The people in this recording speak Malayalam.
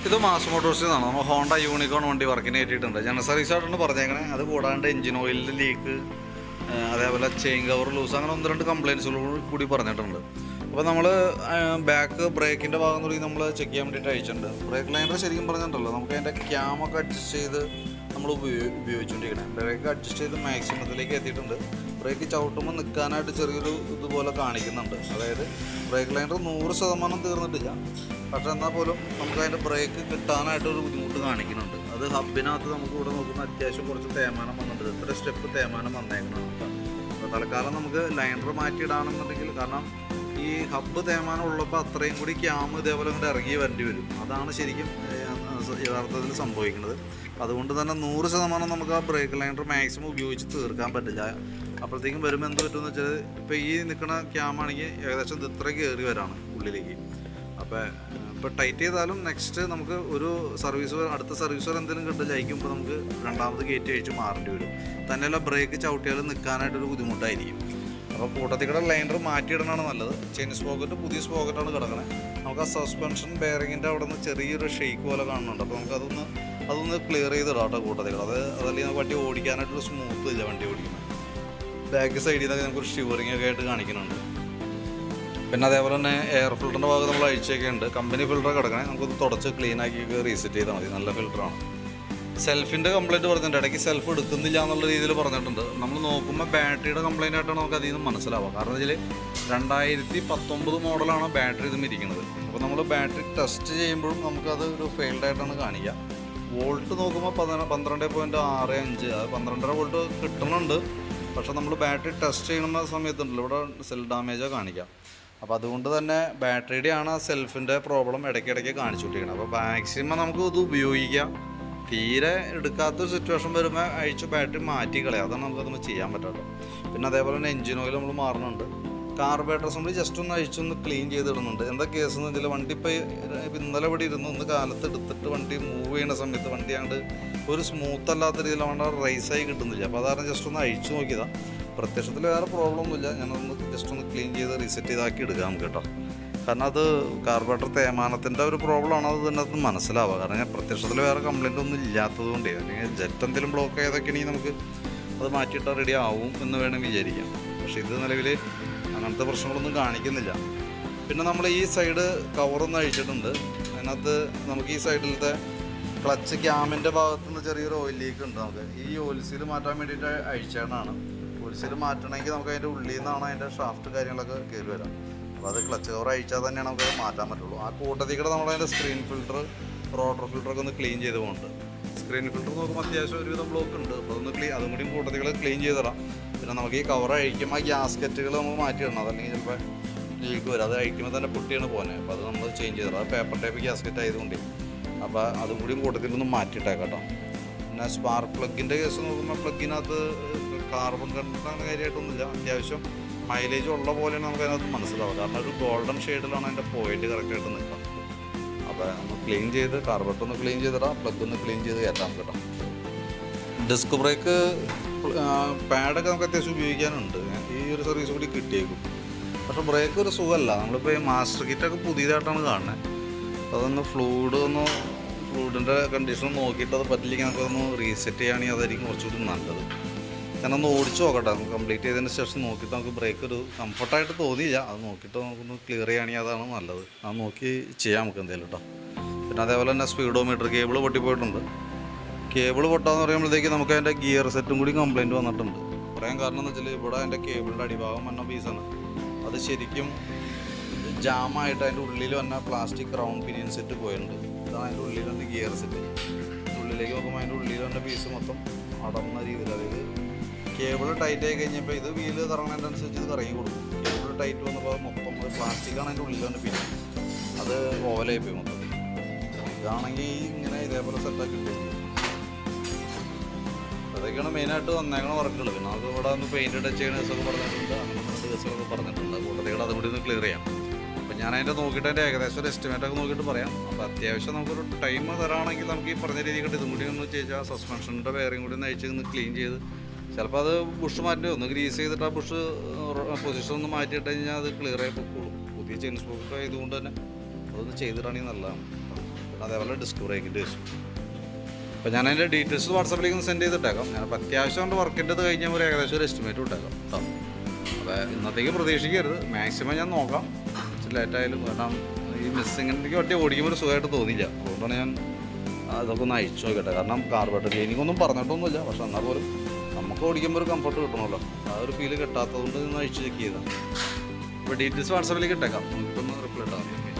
ഇത് മാസ് മോട്ടോഴ്സിൽ നിന്നാണ്. നമ്മൾ ഹോണ്ട യൂണിക്കോൺ വണ്ടി വർക്കിന് കയറ്റിയിട്ടുണ്ട്. ജനറൽ സർവീസ് ആയിട്ടാണ് പറഞ്ഞേക്കണേ. അത് കൂടാണ്ട് എഞ്ചിൻ ഓയിലിൻ്റെ ലീക്ക്, അതേപോലെ ചെയിൻ കവർ ലൂസ്, അങ്ങനെ 1-2 കംപ്ലയിൻസുകൾ കൂടി പറഞ്ഞിട്ടുണ്ട്. അപ്പോൾ നമ്മൾ ബാക്ക് ബ്രേക്കിൻ്റെ ഭാഗം കൂടി നമ്മൾ ചെക്ക് ചെയ്യാൻ വേണ്ടിയിട്ട് അയച്ചിട്ടുണ്ട്. ബ്രേക്ക് ലൈനർ ശരിക്കും പറഞ്ഞിട്ടുണ്ടല്ലോ, നമുക്ക് അതിൻ്റെ ക്യാമൊക്കെ അഡ്ജസ്റ്റ് ചെയ്ത് നമ്മൾ ഉപയോഗിച്ചുകൊണ്ടിരിക്കണം. ബ്രേക്ക് അഡ്ജസ്റ്റ് ചെയ്ത് മാക്സിമത്തിലേക്ക് എത്തിയിട്ടുണ്ട്. ബ്രേക്ക് ചവിട്ടുമ്പോൾ നിൽക്കാനായിട്ട് ചെറിയൊരു ഇതുപോലെ കാണിക്കുന്നുണ്ട്. അതായത് ബ്രേക്ക് ലൈനർ 100% തീർന്നിട്ടില്ല, പക്ഷേ എന്നാൽ പോലും നമുക്ക് അതിൻ്റെ ബ്രേക്ക് കിട്ടാനായിട്ടൊരു ബുദ്ധിമുട്ട് കാണിക്കുന്നുണ്ട്. അത് ഹബിനകത്ത് നമുക്ക് ഇവിടെ നോക്കുമ്പോൾ അത്യാവശ്യം കുറച്ച് തേയ്മാനം വന്നിട്ടുണ്ട്. ഇത്ര സ്റ്റെപ്പ് തേയ്മാനം വന്നേക്കുന്നതാണ്. അപ്പോൾ തൽക്കാലം നമുക്ക് ലൈനർ മാറ്റിയിടാണെന്നുണ്ടെങ്കിൽ, കാരണം ഈ ഹബ്ബ് തേയ്മാനം ഉള്ളപ്പോൾ അത്രയും കൂടി ക്യാമ് ഇതേപോലെ കൊണ്ട് ഇറങ്ങി വരേണ്ടി വരും. അതാണ് ശരിക്കും യഥാർത്ഥത്തിൽ സംഭവിക്കുന്നത്. അതുകൊണ്ട് തന്നെ 100% നമുക്ക് ആ ബ്രേക്ക് ലൈനർ മാക്സിമം ഉപയോഗിച്ച് തീർക്കാൻ പറ്റില്ല. അപ്പോഴത്തേക്കും വരുമ്പോൾ എന്ത് പറ്റുമെന്ന് വെച്ചാൽ, ഇപ്പോൾ ഈ നിൽക്കുന്ന ക്യാമാണെങ്കിൽ ഏകദേശം ഇത് ഇത്ര കയറി വരാണ് ഉള്ളിലേക്ക്. ഇപ്പോൾ ടൈറ്റ് ചെയ്താലും നെക്സ്റ്റ് നമുക്ക് ഒരു അടുത്ത സർവീസർ എന്തെങ്കിലും കിട്ടില്ലായിരിക്കുമ്പോൾ നമുക്ക് രണ്ടാമത് കയറ്റി അഴിച്ച് മാറേണ്ടി വരും. തന്നെയല്ല ബ്രേക്ക് ചവിട്ടിയാലും നിൽക്കാനായിട്ടൊരു ബുദ്ധിമുട്ടായിരിക്കും. അപ്പോൾ കൂട്ടത്തിക്കടെ ലൈനർ മാറ്റിയിടണമാണ് നല്ലത്. ചെയിൻ സ്പോക്കറ്റ് പുതിയ സ്പോക്കറ്റാണ് കിടക്കണേ. നമുക്ക് ആ സസ്പെൻഷൻ ബെയറിങ്ങിൻ്റെ അവിടെ നിന്ന് ചെറിയൊരു ഷെയ്ക്ക് പോലെ കാണുന്നുണ്ട്. അപ്പോൾ നമുക്ക് അതൊന്ന് ക്ലിയർ ചെയ്തിടാം കേട്ടോ കൂട്ടത്തിക്കട. അതല്ലെങ്കിൽ നമുക്ക് വണ്ടി ഓടിക്കാനായിട്ടൊരു സ്മൂത്ത് ഇല്ല വണ്ടി ഓടിക്കുന്നത്. ബാക്ക് സൈഡിൽ നിന്നൊക്കെ നമുക്കൊരു ഷിവറിങ് ഒക്കെ ആയിട്ട് കാണിക്കുന്നുണ്ട്. പിന്നെ അതേപോലെ തന്നെ എയർ ഫിൽറ്ററിൻ്റെ ഭാഗത്ത് നമ്മൾ അഴിച്ചൊക്കെ ഉണ്ട്. കമ്പനി ഫിൽറ്റർ കിടക്കണേ, നമുക്കൊന്ന് തുടച്ച് ക്ലീൻ ആക്കി റീസെറ്റ് ചെയ്താൽ മതി. നല്ല ഫിൽറ്ററാണ്. സെൽഫിൻ്റെ കംപ്ലയിൻറ്റ് പറഞ്ഞിട്ടുണ്ട്. ഇടയ്ക്ക് സെൽഫ് എടുക്കുന്നില്ല എന്നുള്ള രീതിയിൽ പറഞ്ഞിട്ടുണ്ട്. നമ്മൾ നോക്കുമ്പോൾ ബാറ്ററിയുടെ കംപ്ലയിൻ്റ് ആയിട്ടാണ് നമുക്ക് അതിൽ നിന്ന് മനസ്സിലാവുക. കാരണം വെച്ചാൽ 2019 മോഡലാണ് ബാറ്ററി ഇതും ഇരിക്കുന്നത്. അപ്പോൾ നമ്മൾ ബാറ്ററി ടെസ്റ്റ് ചെയ്യുമ്പോഴും നമുക്കത് ഒരു ഫെയിൽഡ് ആയിട്ടാണ് കാണിക്കുക. വോൾട്ട് നോക്കുമ്പോൾ 12.65, അത് 12.5 വോൾട്ട് കിട്ടുന്നുണ്ട്. പക്ഷേ നമ്മൾ ബാറ്ററി ടെസ്റ്റ് ചെയ്യുന്ന സമയത്തുണ്ടല്ലോ, ഇവിടെ സെൽ ഡാമേജാണ് കാണിക്കുക. അപ്പോൾ അതുകൊണ്ട് തന്നെ ബാറ്ററിയുടെയാണ് സെൽഫിൻ്റെ പ്രോബ്ലം ഇടയ്ക്കിടയ്ക്ക് കാണിച്ചുകൊണ്ടിരിക്കുന്നത്. അപ്പോൾ മാക്സിമം നമുക്ക് ഇത് ഉപയോഗിക്കാം. തീരെ എടുക്കാത്തൊരു സിറ്റുവേഷൻ വരുമ്പോൾ അഴിച്ച് ബാറ്ററി മാറ്റി കളയാം. അതാണ് നമുക്കതൊന്ന് ചെയ്യാൻ പറ്റാത്തത്. പിന്നെ അതേപോലെ തന്നെ എഞ്ചിൻ ഓയിൽ നമ്മൾ മാറുന്നുണ്ട്. കാർബറേറ്റർ അസംബ്ലി ജസ്റ്റ് ഒന്ന് അഴിച്ചൊന്ന് ക്ലീൻ ചെയ്തിടുന്നുണ്ട്. എന്താ കേസ് എന്ന് വെച്ചാൽ, വണ്ടി ഇപ്പോൾ ഇന്നലെ ഇവിടെ ഇരുന്ന് ഒന്ന് കാലത്ത് എടുത്തിട്ട് വണ്ടി മൂവ് ചെയ്യുന്ന സമയത്ത് വണ്ടി അങ്ങോട്ട് ഒരു സ്മൂത്ത് അല്ലാത്ത രീതിയിൽ വണ്ടി റൈസായി കിട്ടുന്നില്ല. അപ്പോൾ അതാണ് ജസ്റ്റ് ഒന്ന് അഴിച്ചു നോക്കിയതാണ്. പ്രത്യക്ഷത്തിൽ വേറെ പ്രോബ്ലം ഒന്നുമില്ല. ഞാനൊന്ന് ജസ്റ്റ് ഒന്ന് ക്ലീൻ ചെയ്ത് റീസെറ്റ് ചെയ്താക്കി എടുക്കാം നമുക്ക് കേട്ടോ. കാരണം അത് കാർബറേറ്റർ തേയ്മാനത്തിൻ്റെ ഒരു പ്രോബ്ലമാണ്. അത് തന്നെ അത് മനസ്സിലാവുക. കാരണം ഞാൻ പ്രത്യക്ഷത്തിൽ വേറെ കംപ്ലയിൻ്റ് ഒന്നും ഇല്ലാത്തത് കൊണ്ടേ, അല്ലെങ്കിൽ ജെറ്റ് എന്തെങ്കിലും ബ്ലോക്ക് ചെയ്തൊക്കെയാണെങ്കിൽ നമുക്ക് അത് മാറ്റിയിട്ടാൽ റെഡി ആവും എന്ന് വേണം വിചാരിക്കാം. പക്ഷേ ഇത് നിലവിൽ അങ്ങനത്തെ പ്രശ്നങ്ങളൊന്നും കാണിക്കുന്നില്ല. പിന്നെ നമ്മൾ ഈ സൈഡ് കവറൊന്നും അഴിച്ചിട്ടുണ്ട്. അതിനകത്ത് നമുക്ക് ഈ സൈഡിലത്തെ ക്ലച്ച് ക്യാമിൻ്റെ ഭാഗത്തുനിന്ന് ചെറിയൊരു ഓയിൽ ലീക്ക് ഉണ്ട്. നമുക്ക് ഈ ഓയിൽ സീൽ മാറ്റാൻ വേണ്ടിയിട്ട് അഴിച്ചതാണ്. ഓയിൽ സീൽ മാറ്റണമെങ്കിൽ നമുക്ക് അതിൻ്റെ ഉള്ളിൽ നിന്നാണ് അതിൻ്റെ ഷാഫ്റ്റ് കാര്യങ്ങളൊക്കെ കയറി വരാം. അപ്പോൾ അത് ക്ലച്ച് കവർ അഴിച്ചാൽ തന്നെയാണ് നമുക്കത് മാറ്റാൻ പറ്റുള്ളൂ. ആ കൂട്ടത്തിൽ കൂടെ നമ്മളതിൻ്റെ സ്ക്രീൻ ഫിൽറ്റർ, റോട്ടർ ഫിൽറ്ററൊക്കെ ഒന്ന് ക്ലീൻ ചെയ്ത് പോകുന്നുണ്ട്. സ്ക്രീൻ ഫിൽറ്റർ നോക്കുമ്പോൾ അത്യാവശ്യം ഒരുവിധം ബ്ലോക്ക് ഉണ്ട്. അപ്പോൾ അതും കൂടി കൂട്ടത്തിൽ ക്ലീൻ ചെയ്തിടാം. പിന്നെ നമുക്ക് ഈ കവർ അഴിക്കുമ്പോൾ ആ ഗ്യാസ്കറ്റുകൾ നമുക്ക് മാറ്റിയിടണം. അതല്ലെങ്കിൽ ചിലപ്പോൾ ലീക്ക് വരും. അത് അഴിക്കുമ്പോൾ തന്നെ പൊട്ടിയാണ് പോകുന്നത്. അപ്പോൾ അത് നമ്മൾ ചേഞ്ച് ചെയ്തിടാം. അത് പേപ്പർ ടൈപ്പ് ഗ്യാസ്കറ്റ് ആയതുകൊണ്ട് അപ്പോൾ അതും കൂടി കൂട്ടത്തിലൊന്ന് മാറ്റിയിട്ടേക്കാം കേട്ടോ. പിന്നെ സ്പാർക്ക് പ്ലഗിൻ്റെ കേസ് നോക്കുമ്പോൾ പ്ലഗിനകത്ത് കാർബൺ കണ്ടന്റ് കാര്യമായിട്ടൊന്നുമില്ല. അത്യാവശ്യം മൈലേജ് ഉള്ള പോലെയാണ് നമുക്ക് അതിനകത്ത് മനസ്സിലാവുക. കാരണം ഒരു ഗോൾഡൻ ഷെയ്ഡിലാണ് അതിൻ്റെ പോയിന്റ് കറക്റ്റായിട്ട് നിൽക്കുക. അപ്പോൾ നമ്മൾ ക്ലീൻ ചെയ്ത് കാർബറേറ്റർ ഒന്ന് ക്ലീൻ ചെയ്തിടാം, പ്ലഗ് ഒന്ന് ക്ലീൻ ചെയ്ത് കയറ്റാം കേട്ടോ. ഡിസ്ക് ബ്രേക്ക് പാഡൊക്കെ നമുക്ക് അത്യാവശ്യം ഉപയോഗിക്കാനുണ്ട്. ഈ ഒരു സർവീസ് കൂടി കിട്ടിയേക്കും. പക്ഷേ ബ്രേക്ക് ഒരു സുഖമല്ല. നമ്മളിപ്പോൾ ഈ മാസ്റ്റർ കിറ്റൊക്കെ പുതിയതായിട്ടാണ് കാണുന്നത്. അതൊന്ന് ഫ്ലൂയിഡിൻ്റെ കണ്ടീഷൻ നോക്കിയിട്ട് അത് പറ്റില്ലെങ്കിൽ നമുക്കതൊന്ന് റീസെറ്റ് ചെയ്യുകയാണെങ്കിൽ അതായിരിക്കും കുറച്ചുകൂടി നല്ലത്. ഞാനൊന്ന് ഓടിച്ച് നോക്കട്ടെ. നമുക്ക് കംപ്ലീറ്റ് ചെയ്തതിന് ശേഷം നോക്കിയിട്ട് നമുക്ക് ബ്രേക്ക് ഒരു കംഫർട്ടായിട്ട് തോന്നിയില്ല. അത് നോക്കിയിട്ട് നമുക്കൊന്ന് ക്ലിയർ ചെയ്യുകയാണെങ്കിൽ അതാണ് നല്ലത്. അത് നോക്കി ചെയ്യാം നമുക്ക് എന്തെങ്കിലും കേട്ടോ. പിന്നെ അതേപോലെ തന്നെ സ്പീഡോമീറ്റർ കേബിൾ പൊട്ടിപ്പോയിട്ടുണ്ട്. കേബിൾ പൊട്ടാന്ന് പറയുമ്പോഴത്തേക്ക് നമുക്ക് അതിൻ്റെ ഗിയർ സെറ്റും കൂടി കംപ്ലയിൻറ്റ് വന്നിട്ടുണ്ട്. പറയാൻ കാരണം എന്ന് വെച്ചാൽ, ഇവിടെ അതിൻ്റെ കേബിളിൻ്റെ അടിഭാഗം വന്ന പീസാണ്. അത് ശരിക്കും ജാമായിട്ട് അതിൻ്റെ ഉള്ളിൽ വന്ന പ്ലാസ്റ്റിക് റൗണ്ട് പിനിയൻ സെറ്റ് പോയിട്ടുണ്ട്. ഇതാണ് അതിൻ്റെ ഉള്ളിൽ വന്ന ഗിയർ സെറ്റ്. ഉള്ളിലേക്ക് നോക്കുമ്പോൾ അതിൻ്റെ ഉള്ളിൽ വന്ന പീസ് മൊത്തം അടർന്ന രീതിയിൽ, അതായത് കേബിൾ ടൈറ്റ് ആയി കഴിഞ്ഞപ്പോൾ ഇത് വീല് കറങ്ങുന്നതിനനുസരിച്ച് ഇത് കറങ്ങി കൊടുക്കും. കേബിൾ ടൈറ്റ് വന്നപ്പോൾ മൊത്തം പ്ലാസ്റ്റിക്കാണ് അതിൻ്റെ ഉള്ളിൽ വന്ന പിന്നെ അത് ഓവലായി പോയി മൊത്തത്തിൽ. ഇതാണെങ്കിൽ ഇങ്ങനെ ഇതേപോലെ സെറ്റാക്കി കിട്ടും. അതൊക്കെയാണ് മെയിനായിട്ട് വന്നേക്കണ വർക്കുകൾ. പിന്നെ നമുക്ക് ഇവിടെ ഒന്ന് പെയിൻറ്റ് ടച്ച് ചെയ്യുന്ന ദിവസമൊക്കെ പറഞ്ഞിട്ടുണ്ട്. അങ്ങനെ ദിവസമൊക്കെ പറഞ്ഞിട്ടുണ്ട്. കൂട്ടത്തിൽ അതും കൂടി ഒന്ന് ക്ലിയർ ചെയ്യാം. അപ്പോൾ ഞാൻ അതിൻ്റെ നോക്കിയിട്ട് അതിൻ്റെ ഏകദേശം ഒരു എസ്റ്റിമേറ്റൊക്കെ നോക്കിയിട്ട് പറയാം. അപ്പോൾ അത്യാവശ്യം നമുക്കൊരു ടൈം തരാണെങ്കിൽ നമുക്ക് ഈ പറഞ്ഞ രീതിയിൽ ഇതും കൂടി ഒന്ന് ചെയ്താൽ സസ്പെൻഷൻ്റെ ബെയറിങ് കൂടി ഒന്ന് അയച്ച് ഒന്ന് ക്ലീൻ ചെയ്ത്, ചിലപ്പോൾ അത് ബുഷ് മാറ്റി ഒന്ന് ഗ്രീസ് ചെയ്തിട്ട് ആ ബുഷ് പൊസിഷൻ ഒന്ന് മാറ്റിയിട്ട് കഴിഞ്ഞാൽ അത് ക്ലിയർ ആയി പൊക്കോളും. പുതിയ ചെയിൻ സ്പോക്കറ്റ് ആയതുകൊണ്ട് തന്നെ അതൊന്ന് ചെയ്തിട്ടാണെങ്കിൽ നല്ലതാണ്. അതേപോലെ ഡിസ്ക് ബ്രേക്കിൻ്റെ കേസും. അപ്പോൾ ഞാൻ അതിൻ്റെ ഡീറ്റെയിൽസ് വാട്സാപ്പിലേക്ക് ഒന്ന് സെൻഡ് ചെയ്തിട്ടേക്കാം. ഞാനിപ്പോൾ അത്യാവശ്യം കൊണ്ട് വർക്കിൻ്റെ കഴിഞ്ഞാൽ ഒരു ഏകദേശം ഒരു എസ്റ്റിമേറ്റ് ഇട്ടേക്കാം കേട്ടോ. അപ്പോൾ ഇന്നത്തേക്ക് പ്രതീക്ഷിക്കരുത്, മാക്സിമം ഞാൻ നോക്കാം, ലേറ്റായാലും. കാരണം ഈ മിസ്സിങ്ങിൻ്റെ വണ്ടി ഓടിക്കുമ്പോൾ ഒരു സുഖമായിട്ട് തോന്നിയില്ല, അതുകൊണ്ടാണ് ഞാൻ അതൊക്കെ ഒന്ന് അയച്ചു നോക്കട്ടെ. കാരണം കാർബറേറ്റർ ക്ലീനിങ്ങൊന്നും പറഞ്ഞിട്ടൊന്നുമില്ല, പക്ഷെ എന്നാൽ പോലും നമുക്ക് ഓടിക്കുമ്പോൾ ഒരു കംഫർട്ട് കിട്ടണമല്ലോ, ആ ഒരു ഫീല് കിട്ടാത്തതുകൊണ്ട് നിന്ന് അയച്ചു ചെക്ക് ചെയ്താൽ. അപ്പോൾ ഡീറ്റെയിൽസ് വാട്സാപ്പിലേക്ക് ഇട്ടേക്കാം, നമുക്കൊന്ന് റിപ്ലൈ ഇട്ടാൽ മതി.